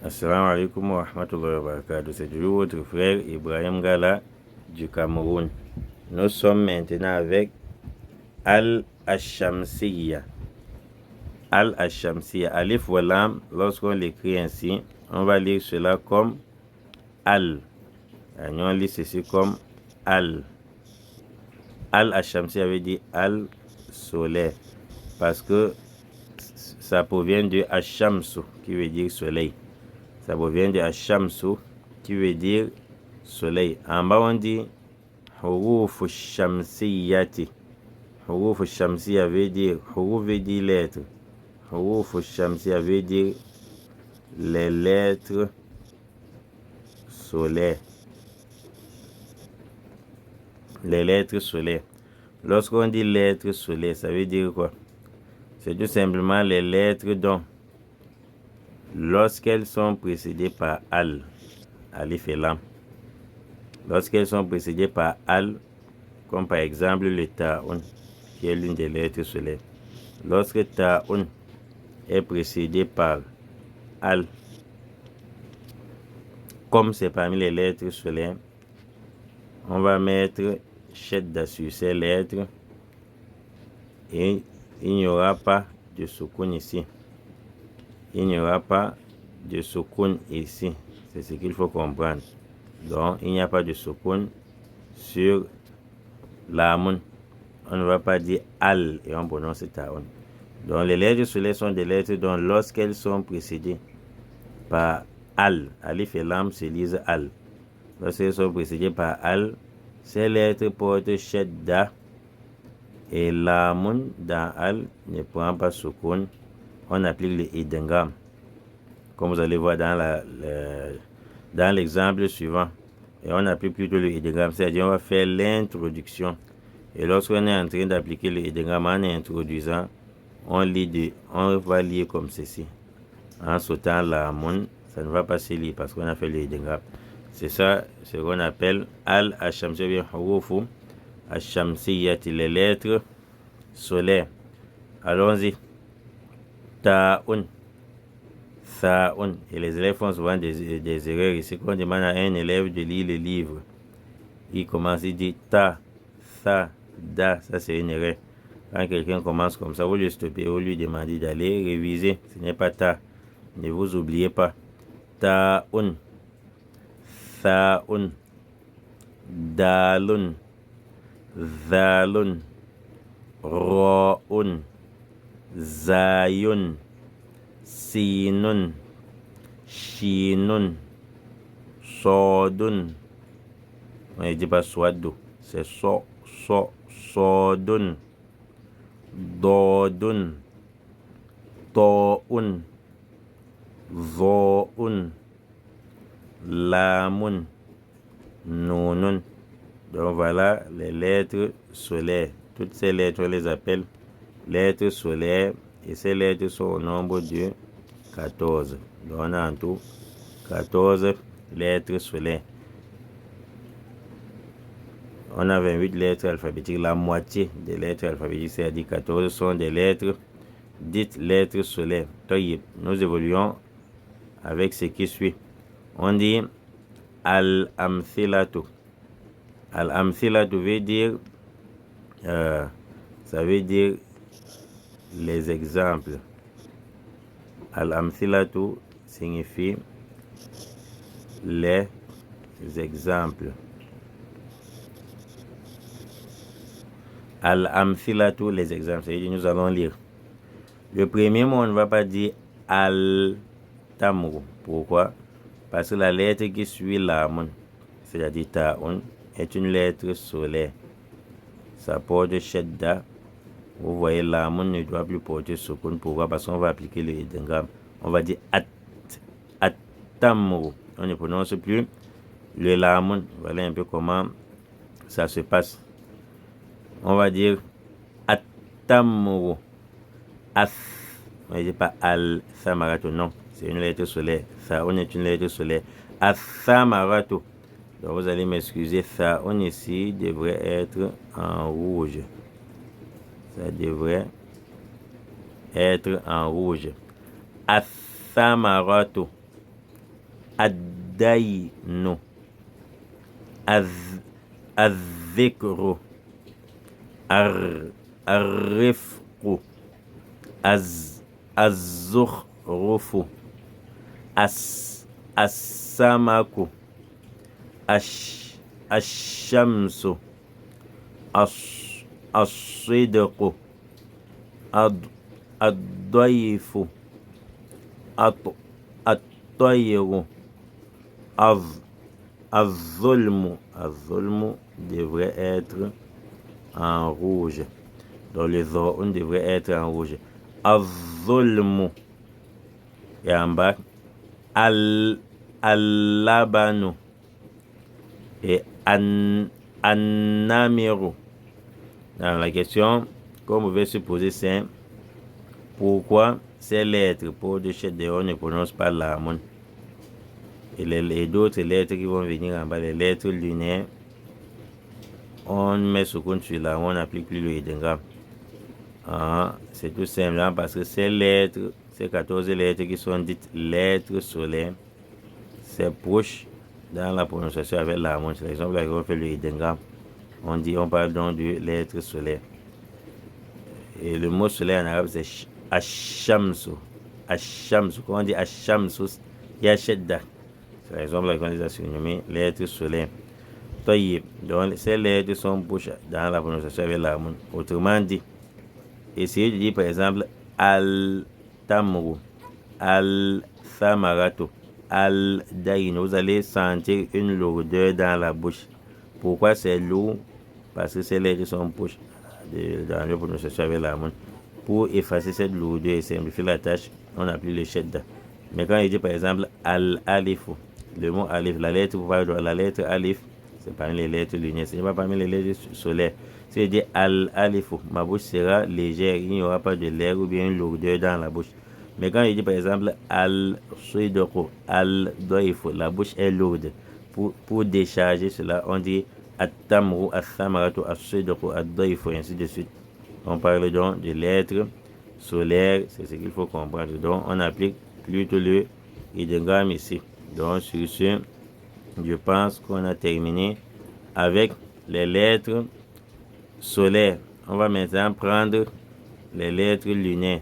Assalamu alaikum wa rahmatullahi wa barakatuh. C'est toujours votre frère Ibrahim Gala du Cameroun. Nous sommes maintenant avec Al-Ashamsiya. Al-Ashamsiya. Alif wa lam, lorsqu'on l'écrit ainsi, on va lire cela comme Al. On lit ceci comme Al. Al-Ashamsiya veut dire Al-Soleil. Parce que ça provient de Ashamsu, qui veut dire soleil. Ça provient de Ashamsu, qui veut dire soleil. En bas, on dit Hurufu Shamsiyati. Hurufu Shamsiya veut dire, Huruf veut dire lettres. Hurufu Shamsiya veut dire les lettres solaires. Les lettres solaires. Lorsqu'on dit lettres solaires, ça veut dire quoi? C'est tout simplement les lettres dont, lorsqu'elles sont précédées par Al, Alif et Lam, lorsqu'elles sont précédées par Al, comme par exemple le Ta'un, qui est l'une des lettres solaires. Lorsque Ta'un est précédé par Al, comme c'est parmi les lettres solaires, on va mettre Shedda sur ces lettres et il n'y aura pas de soukoun ici. Il n'y aura pas de soukoun ici. C'est ce qu'il faut comprendre. Donc, il n'y a pas de soukoun sur l'amoun. On ne va pas dire al et on prononce ta'un. Donc, les lettres solaires sont des lettres dont, lorsqu'elles sont précédées par al, alif et lam se lisent al. Lorsqu'elles sont précédées par al, ces lettres portent shedda et l'amoun dans al ne prend pas soukoun. On applique le idgham, comme vous allez voir dans l'exemple suivant. Et on applique plutôt le idgham, c'est-à-dire on va faire l'introduction. Et lorsqu'on est en train d'appliquer le idgham en introduisant, on va lire comme ceci. En sautant l'amoun, ça ne va pas se lire parce qu'on a fait le idgham. C'est ça, ce qu'on appelle al-ashamsiyya bien hurufu ashamsiyyati, les lettres solaires. Allons-y. Ta'un, Tha'un. Et les élèves font souvent des erreurs ici. Quand on demande à un élève de lire le livre, il commence, il dit ta, tha, da. Ça, c'est une erreur. Quand quelqu'un commence comme ça, vous lui stoppez, vous lui demandez d'aller réviser. Ce n'est pas ta. Ne vous oubliez pas. Ta'un, Tha'un, Dalun, Dhalun, Ra'un, Zayun, Sinun, Shinun, Sodun. On ne dit pas Swadou, c'est Sodun, Dodun, To'un, Zo'un, Lamun, Nunun. Donc voilà les lettres solaires. Toutes ces lettres, on les appelle lettres solaires, et ces lettres sont au nombre de 14. Donc on a en tout 14 lettres solaires. On a 28 lettres alphabétiques. La moitié des lettres alphabétiques, c'est-à-dire 14, sont des lettres dites lettres solaires. Nous évoluons avec ce qui suit. On dit al-amthilatu. Al-amthilatu veut dire ça veut dire les exemples. Al-amthilatu signifie les exemples. Al-amthilatu, les exemples. C'est-à-dire, nous allons lire. Le premier mot, on ne va pas dire al-tamru. Pourquoi? Parce que la lettre qui suit l'amoun, c'est-à-dire ta'un, est une lettre solaire. Ça porte shedda. Vous voyez, l'amoun ne doit plus porter soukoun. Pourquoi? Parce qu'on va appliquer le idgham. On va dire at-tamru. On ne prononce plus le l'amoun. Voilà un peu comment ça se passe. On va dire at-tamru. Ath. On ne dit pas al-thamaratu. Non, c'est une lettre solaire. Thaun est une lettre solaire. Ath-thamaratu. Donc vous allez m'excuser, Thaun ici devrait être en rouge. Ça devrait être en rouge. Ath-thamaratu. الدين الذكر الرفق الزخرف السمك الشمس الصدق الضيف الطير الظلم devrait être en rouge. Donc les zones devraient être en rouge. الظلم et en bas اللبن et النمر. Dans la question, comme vous pouvez supposer, c'est pourquoi ces lettres pour de chez on ne prononcent pas l'amoun. Et les d'autres lettres qui vont venir en bas, les lettres lunaires, on met ce compte sur là, on n'applique plus le idéngramme. C'est tout simplement parce que ces lettres, ces 14 lettres qui sont dites lettres solaires, c'est proche dans la prononciation avec l'amoun. C'est l'exemple là on fait le idéngramme. On parle donc de lettres solaires. Et le mot solaire en arabe c'est Ashamsu. Ashamsu. Quand on dit Ashamsu, il y a Shedda. C'est l'exemple là qu'on les a surnommés lettres solaires. Donc ces lettres sont proches dans la prononciation avec l'amoun. Autrement dit, essayez de dire par exemple Al-Tamru, Al-Thamaratu, Al-Dain. Vous allez sentir une lourdeur dans la bouche. Pourquoi c'est lourd? Parce que ces lettres sont proches dans la prononciation avec l'amoun. Pour effacer cette lourdeur et simplifier la tâche, on applique le shedda. Mais quand il dit par exemple Al-Alifu, le mot Alif, la lettre, vous parlez de la lettre Alif, c'est parmi les lettres lunaires, ce n'est pas parmi les lettres solaires. Si je dis Al-Alifu, ma bouche sera légère, il n'y aura pas de l'air ou bien une lourdeur dans la bouche. Mais quand il dit par exemple Al-Suidoku, Al-Doifu, la bouche est lourde. Pour décharger cela, on dit At-Tamru, At-Thamaratu, As-Suidoku, Ad-Doifu, et ainsi de suite. On parle donc de lettres solaires, c'est ce qu'il faut comprendre. Donc on applique plutôt le idéngramme ici. Donc sur ce, je pense qu'on a terminé avec les lettres solaires. On va maintenant prendre les lettres lunaires.